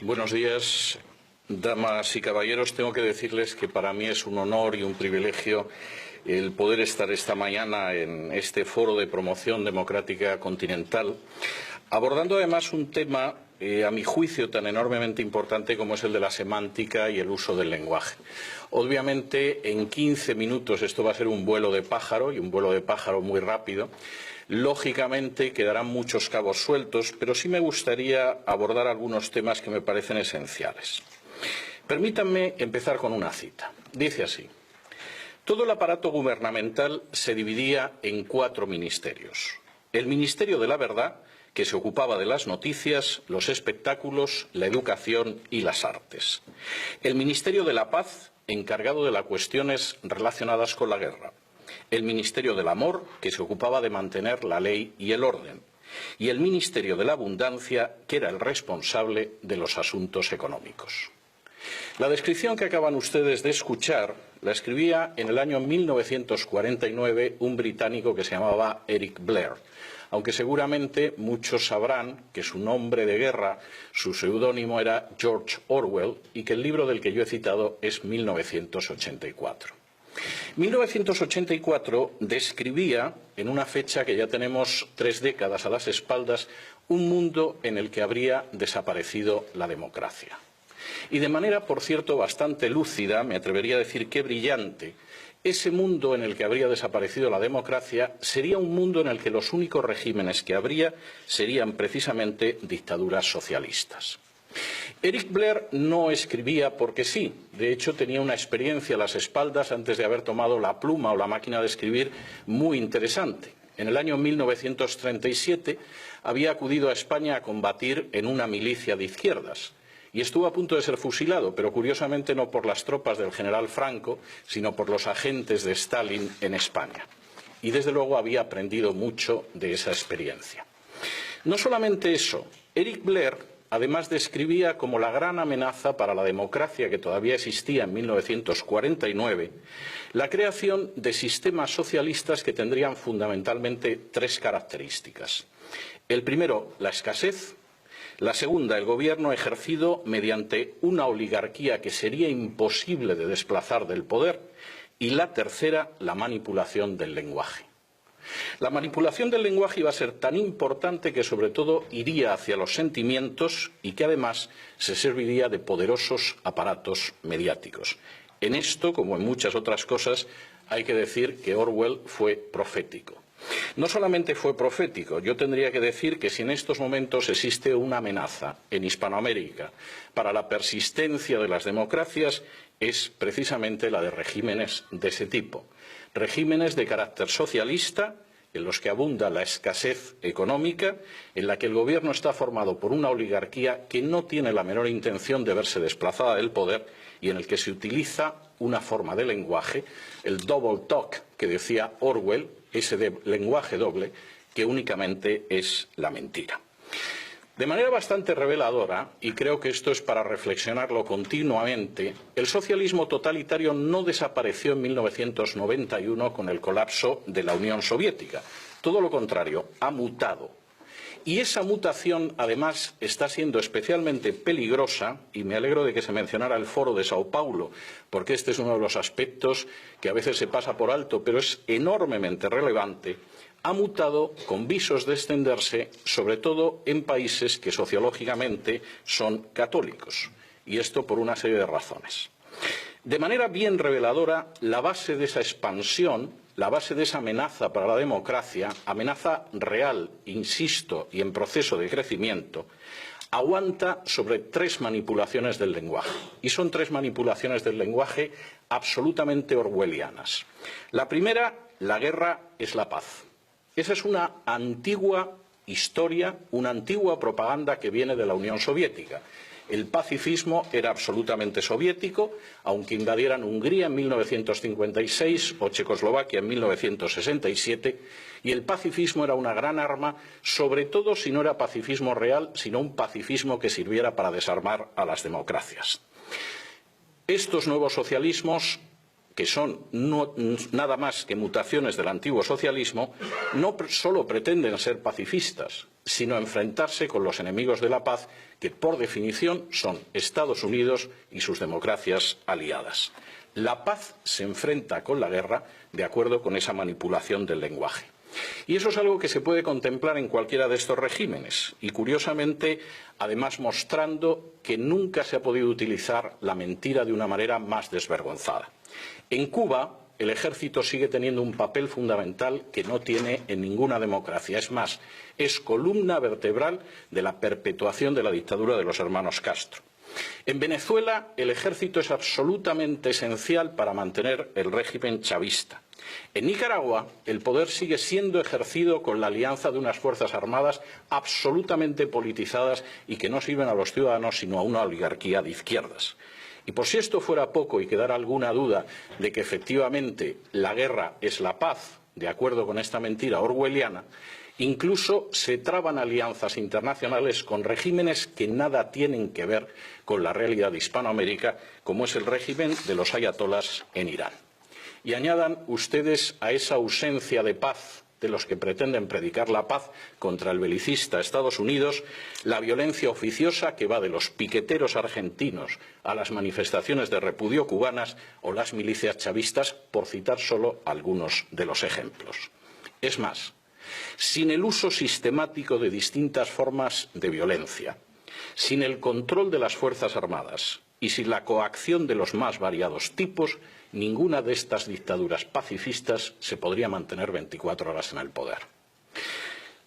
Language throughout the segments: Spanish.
Buenos días, damas y caballeros. Tengo que decirles que para mí es un honor y un privilegio el poder estar esta mañana en este foro de promoción democrática continental, abordando además un tema, a mi juicio, tan enormemente importante como es el de la semántica y el uso del lenguaje. Obviamente, en 15 minutos esto va a ser un vuelo de pájaro, y un vuelo de pájaro muy rápido. Lógicamente quedarán muchos cabos sueltos, pero sí me gustaría abordar algunos temas que me parecen esenciales. Permítanme empezar con una cita. Dice así: todo el aparato gubernamental se dividía en 4 ministerios. El Ministerio de la Verdad, que se ocupaba de las noticias, los espectáculos, la educación y las artes. El Ministerio de la Paz, encargado de las cuestiones relacionadas con la guerra. El Ministerio del Amor, que se ocupaba de mantener la ley y el orden. Y el Ministerio de la Abundancia, que era el responsable de los asuntos económicos. La descripción que acaban ustedes de escuchar la escribía en el año 1949 un británico que se llamaba Eric Blair, aunque seguramente muchos sabrán que su nombre de guerra, su seudónimo era George Orwell, y que el libro del que yo he citado es 1984. 1984 describía, en una fecha que ya tenemos 3 décadas a las espaldas, un mundo en el que habría desaparecido la democracia. Y de manera, por cierto, bastante lúcida, me atrevería a decir que brillante, ese mundo en el que habría desaparecido la democracia sería un mundo en el que los únicos regímenes que habría serían precisamente dictaduras socialistas. Eric Blair no escribía porque sí. De hecho, tenía una experiencia a las espaldas antes de haber tomado la pluma o la máquina de escribir muy interesante. En el año 1937 había acudido a España a combatir en una milicia de izquierdas y estuvo a punto de ser fusilado, pero curiosamente no por las tropas del general Franco, sino por los agentes de Stalin en España. Y desde luego había aprendido mucho de esa experiencia. No solamente eso, Eric Blair además describía como la gran amenaza para la democracia que todavía existía en 1949 la creación de sistemas socialistas que tendrían fundamentalmente 3 características. El primero, la escasez. La segunda, el gobierno ejercido mediante una oligarquía que sería imposible de desplazar del poder. Y la tercera, la manipulación del lenguaje. La manipulación del lenguaje iba a ser tan importante que sobre todo iría hacia los sentimientos y que además se serviría de poderosos aparatos mediáticos. En esto, como en muchas otras cosas, hay que decir que Orwell fue profético. No solamente fue profético, yo tendría que decir que si en estos momentos existe una amenaza en Hispanoamérica para la persistencia de las democracias, es precisamente la de regímenes de ese tipo. Regímenes de carácter socialista, en los que abunda la escasez económica, en la que el gobierno está formado por una oligarquía que no tiene la menor intención de verse desplazada del poder y en el que se utiliza una forma de lenguaje, el double talk que decía Orwell, ese lenguaje doble que únicamente es la mentira. De manera bastante reveladora, y creo que esto es para reflexionarlo continuamente, el socialismo totalitario no desapareció en 1991 con el colapso de la Unión Soviética. Todo lo contrario, ha mutado. Y esa mutación, además, está siendo especialmente peligrosa, y me alegro de que se mencionara el Foro de Sao Paulo, porque este es uno de los aspectos que a veces se pasa por alto, pero es enormemente relevante. Ha mutado con visos de extenderse, sobre todo en países que sociológicamente son católicos, y esto por una serie de razones. De manera bien reveladora, la base de esa expansión, la base de esa amenaza para la democracia, amenaza real, insisto, y en proceso de crecimiento, aguanta sobre 3 manipulaciones del lenguaje. Y son 3 manipulaciones del lenguaje absolutamente orwellianas. La primera, la guerra es la paz. Esa es una antigua historia, una antigua propaganda que viene de la Unión Soviética. El pacifismo era absolutamente soviético, aunque invadieran Hungría en 1956 o Checoslovaquia en 1967, y el pacifismo era una gran arma, sobre todo si no era pacifismo real, sino un pacifismo que sirviera para desarmar a las democracias. Estos nuevos socialismos que son nada más que mutaciones del antiguo socialismo, no solo pretenden ser pacifistas, sino enfrentarse con los enemigos de la paz, que por definición son Estados Unidos y sus democracias aliadas. La paz se enfrenta con la guerra de acuerdo con esa manipulación del lenguaje. Y eso es algo que se puede contemplar en cualquiera de estos regímenes y, curiosamente, además mostrando que nunca se ha podido utilizar la mentira de una manera más desvergonzada. En Cuba, el ejército sigue teniendo un papel fundamental que no tiene en ninguna democracia. Es más, es columna vertebral de la perpetuación de la dictadura de los hermanos Castro. En Venezuela, el ejército es absolutamente esencial para mantener el régimen chavista. En Nicaragua, el poder sigue siendo ejercido con la alianza de unas fuerzas armadas absolutamente politizadas y que no sirven a los ciudadanos sino a una oligarquía de izquierdas. Y por si esto fuera poco y quedara alguna duda de que efectivamente la guerra es la paz, de acuerdo con esta mentira orwelliana, incluso se traban alianzas internacionales con regímenes que nada tienen que ver con la realidad de Hispanoamérica, como es el régimen de los ayatolás en Irán. Y añadan ustedes a esa ausencia de paz de los que pretenden predicar la paz contra el belicista Estados Unidos, la violencia oficiosa que va de los piqueteros argentinos a las manifestaciones de repudio cubanas o las milicias chavistas, por citar solo algunos de los ejemplos. Es más, sin el uso sistemático de distintas formas de violencia, sin el control de las Fuerzas Armadas y sin la coacción de los más variados tipos, ninguna de estas dictaduras pacifistas se podría mantener 24 horas en el poder.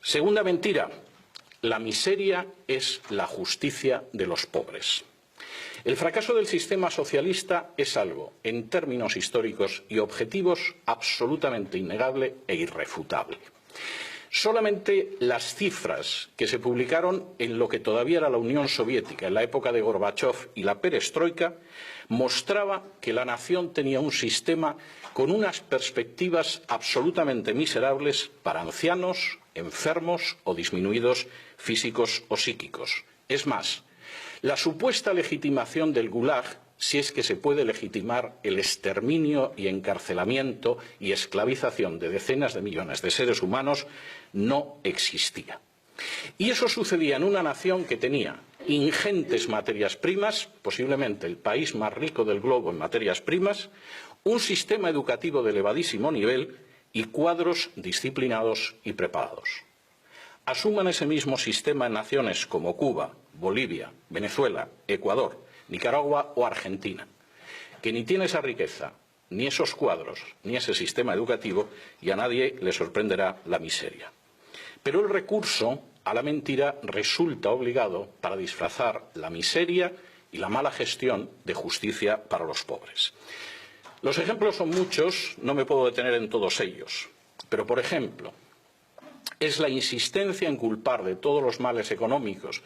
Segunda mentira, la miseria es la justicia de los pobres. El fracaso del sistema socialista es algo, en términos históricos y objetivos, absolutamente innegable e irrefutable. Solamente las cifras que se publicaron en lo que todavía era la Unión Soviética, en la época de Gorbachov y la perestroika, mostraba que la nación tenía un sistema con unas perspectivas absolutamente miserables para ancianos, enfermos o disminuidos físicos o psíquicos. Es más, la supuesta legitimación del Gulag, si es que se puede legitimar el exterminio y encarcelamiento y esclavización de decenas de millones de seres humanos, no existía. Y eso sucedía en una nación que tenía ingentes materias primas, posiblemente el país más rico del globo en materias primas, un sistema educativo de elevadísimo nivel y cuadros disciplinados y preparados. Asuman ese mismo sistema en naciones como Cuba, Bolivia, Venezuela, Ecuador, Nicaragua o Argentina, que ni tiene esa riqueza, ni esos cuadros, ni ese sistema educativo, y a nadie le sorprenderá la miseria. Pero el recurso a la mentira resulta obligado para disfrazar la miseria y la mala gestión de justicia para los pobres. Los ejemplos son muchos, no me puedo detener en todos ellos, pero, por ejemplo, es la insistencia en culpar de todos los males económicos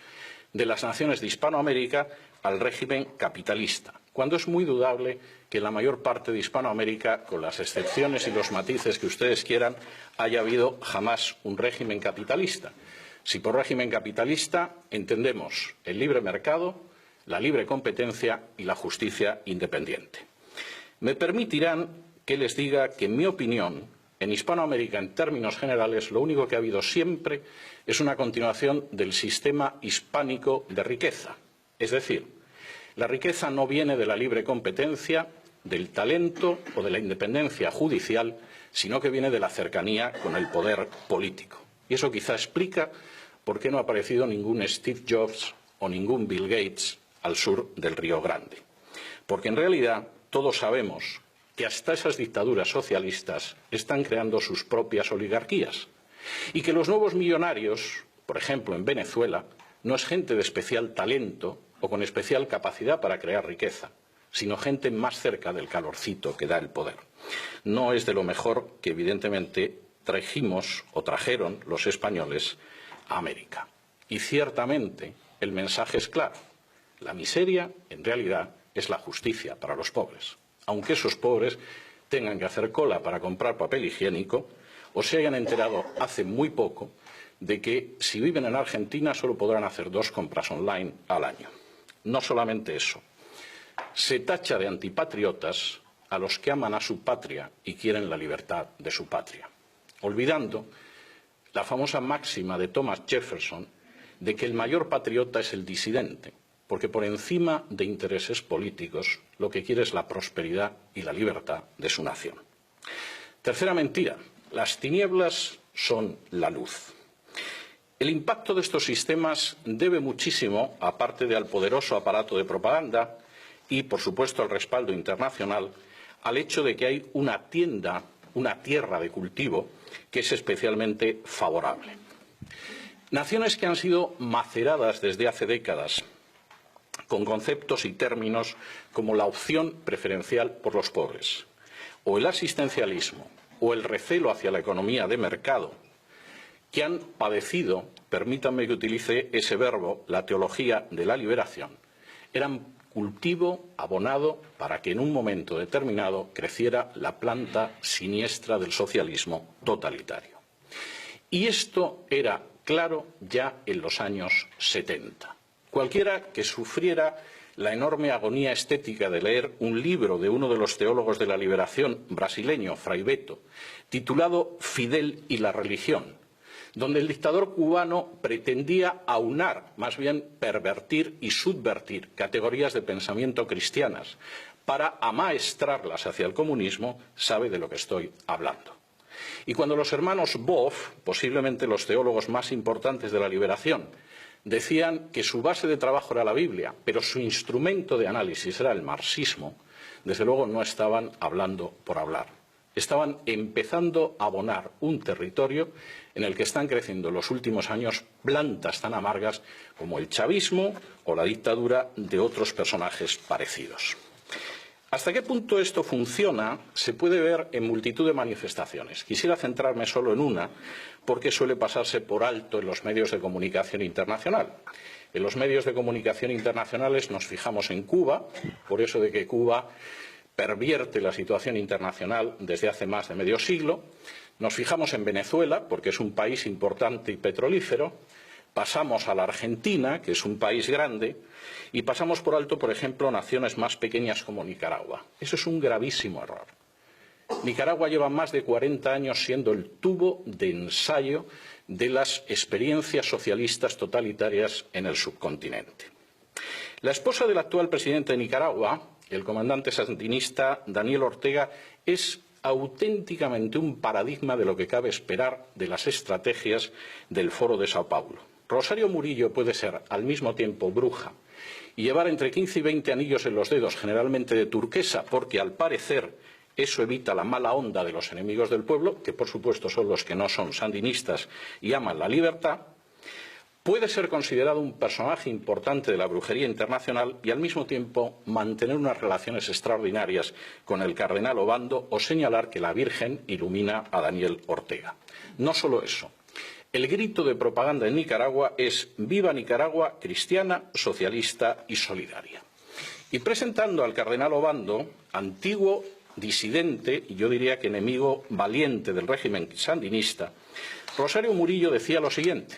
de las naciones de Hispanoamérica al régimen capitalista, cuando es muy dudable que en la mayor parte de Hispanoamérica, con las excepciones y los matices que ustedes quieran, haya habido jamás un régimen capitalista. Si por régimen capitalista entendemos el libre mercado, la libre competencia y la justicia independiente. Me permitirán que les diga que, en mi opinión, en Hispanoamérica, en términos generales, lo único que ha habido siempre es una continuación del sistema hispánico de riqueza. Es decir, la riqueza no viene de la libre competencia, del talento o de la independencia judicial, sino que viene de la cercanía con el poder político. Y eso quizá explica por qué no ha aparecido ningún Steve Jobs o ningún Bill Gates al sur del Río Grande. Porque en realidad todos sabemos que hasta esas dictaduras socialistas están creando sus propias oligarquías y que los nuevos millonarios, por ejemplo en Venezuela, no es gente de especial talento o con especial capacidad para crear riqueza, sino gente más cerca del calorcito que da el poder. No es de lo mejor que evidentemente trajeron los españoles a América. Y ciertamente el mensaje es claro. La miseria, en realidad, es la justicia para los pobres, aunque esos pobres tengan que hacer cola para comprar papel higiénico o se hayan enterado hace muy poco de que si viven en Argentina solo podrán hacer 2 compras online al año. No solamente eso, se tacha de antipatriotas a los que aman a su patria y quieren la libertad de su patria, olvidando la famosa máxima de Thomas Jefferson de que el mayor patriota es el disidente, porque por encima de intereses políticos lo que quiere es la prosperidad y la libertad de su nación. Tercera mentira, las tinieblas son la luz. El impacto de estos sistemas debe muchísimo, aparte del poderoso aparato de propaganda y, por supuesto, al respaldo internacional, al hecho de que hay una tierra de cultivo que es especialmente favorable. Naciones que han sido maceradas desde hace décadas con conceptos y términos como la opción preferencial por los pobres, o el asistencialismo, o el recelo hacia la economía de mercado, que han padecido, permítanme que utilice ese verbo, la teología de la liberación, eran cultivo abonado para que en un momento determinado creciera la planta siniestra del socialismo totalitario. Y esto era claro ya en los años 70. Cualquiera que sufriera la enorme agonía estética de leer un libro de uno de los teólogos de la liberación brasileño, Frei Beto, titulado Fidel y la religión, donde el dictador cubano pretendía aunar, más bien pervertir y subvertir categorías de pensamiento cristianas para amaestrarlas hacia el comunismo, sabe de lo que estoy hablando. Y cuando los hermanos Boff, posiblemente los teólogos más importantes de la liberación, decían que su base de trabajo era la Biblia, pero su instrumento de análisis era el marxismo, desde luego no estaban hablando por hablar. Estaban empezando a abonar un territorio en el que están creciendo en los últimos años plantas tan amargas como el chavismo o la dictadura de otros personajes parecidos. ¿Hasta qué punto esto funciona? Se puede ver en multitud de manifestaciones. Quisiera centrarme solo en una, porque suele pasarse por alto en los medios de comunicación internacional. En los medios de comunicación internacionales nos fijamos en Cuba, por eso de que Cuba pervierte la situación internacional desde hace más de medio siglo. Nos fijamos en Venezuela, porque es un país importante y petrolífero. Pasamos a la Argentina, que es un país grande, y pasamos por alto, por ejemplo, naciones más pequeñas como Nicaragua. Eso es un gravísimo error. Nicaragua lleva más de 40 años siendo el tubo de ensayo de las experiencias socialistas totalitarias en el subcontinente. La esposa del actual presidente de Nicaragua, el comandante sandinista Daniel Ortega, es auténticamente un paradigma de lo que cabe esperar de las estrategias del Foro de Sao Paulo. Rosario Murillo puede ser al mismo tiempo bruja y llevar entre 15 y 20 anillos en los dedos, generalmente de turquesa, porque al parecer eso evita la mala onda de los enemigos del pueblo, que por supuesto son los que no son sandinistas y aman la libertad. Puede ser considerado un personaje importante de la brujería internacional y al mismo tiempo mantener unas relaciones extraordinarias con el cardenal Obando o señalar que la Virgen ilumina a Daniel Ortega. No solo eso. El grito de propaganda en Nicaragua es «Viva Nicaragua, cristiana, socialista y solidaria». Y presentando al cardenal Obando, antiguo disidente y yo diría que enemigo valiente del régimen sandinista, Rosario Murillo decía lo siguiente: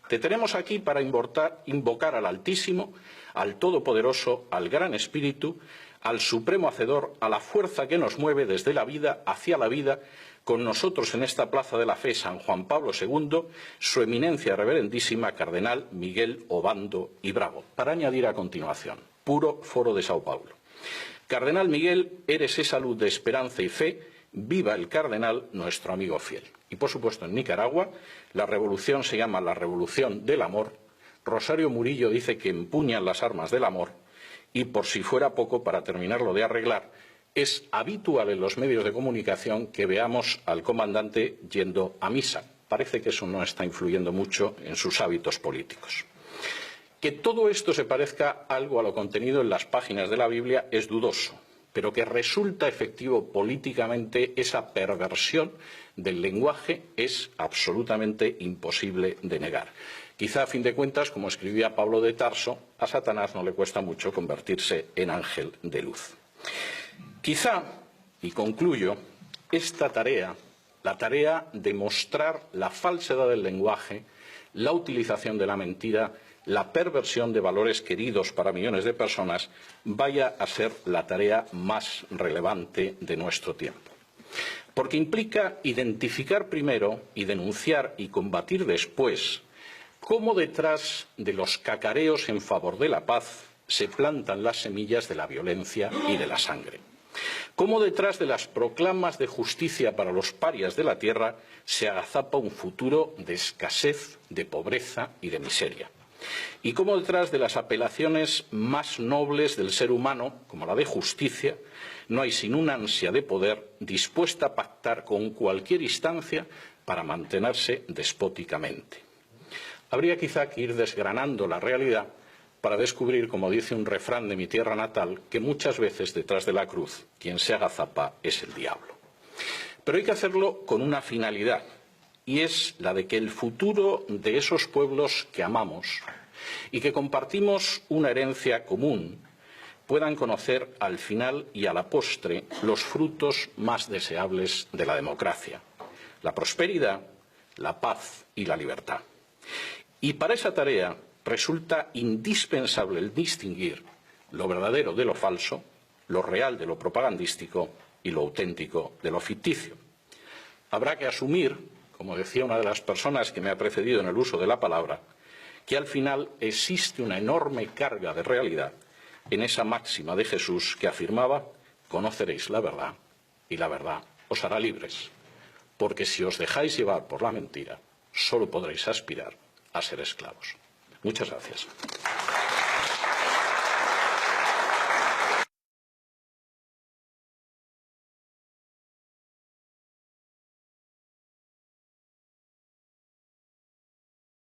«Te tenemos aquí para invocar al Altísimo, al Todopoderoso, al Gran Espíritu, al Supremo Hacedor, a la fuerza que nos mueve desde la vida hacia la vida, con nosotros en esta plaza de la fe San Juan Pablo II, su eminencia reverendísima Cardenal Miguel Obando y Bravo», para añadir a continuación, puro Foro de Sao Paulo: «Cardenal Miguel, eres esa luz de esperanza y fe, viva el cardenal, nuestro amigo fiel». Y por supuesto en Nicaragua la revolución se llama la Revolución del Amor. Rosario Murillo dice que empuñan las armas del amor y, por si fuera poco, para terminarlo de arreglar, es habitual en los medios de comunicación que veamos al comandante yendo a misa. Parece que eso no está influyendo mucho en sus hábitos políticos. Que todo esto se parezca algo a lo contenido en las páginas de la Biblia es dudoso, pero que resulta efectivo políticamente esa perversión del lenguaje es absolutamente imposible de negar. Quizá, a fin de cuentas, como escribía Pablo de Tarso, a Satanás no le cuesta mucho convertirse en ángel de luz. Quizá, y concluyo, esta tarea, la tarea de mostrar la falsedad del lenguaje, la utilización de la mentira, la perversión de valores queridos para millones de personas vaya a ser la tarea más relevante de nuestro tiempo. Porque implica identificar primero y denunciar y combatir después cómo detrás de los cacareos en favor de la paz se plantan las semillas de la violencia y de la sangre. Cómo detrás de las proclamas de justicia para los parias de la tierra se agazapa un futuro de escasez, de pobreza y de miseria. Y cómo detrás de las apelaciones más nobles del ser humano, como la de justicia, no hay sino una ansia de poder dispuesta a pactar con cualquier instancia para mantenerse despóticamente. Habría quizá que ir desgranando la realidad para descubrir, como dice un refrán de mi tierra natal, que muchas veces detrás de la cruz quien se agazapa es el diablo. Pero hay que hacerlo con una finalidad, y es la de que el futuro de esos pueblos que amamos y que compartimos una herencia común puedan conocer al final y a la postre los frutos más deseables de la democracia: la prosperidad, la paz y la libertad. Y para esa tarea resulta indispensable el distinguir lo verdadero de lo falso, lo real de lo propagandístico y lo auténtico de lo ficticio. Habrá que asumir, como decía una de las personas que me ha precedido en el uso de la palabra, que al final existe una enorme carga de realidad en esa máxima de Jesús que afirmaba: conoceréis la verdad y la verdad os hará libres, porque si os dejáis llevar por la mentira, solo podréis aspirar a ser esclavos. Muchas gracias.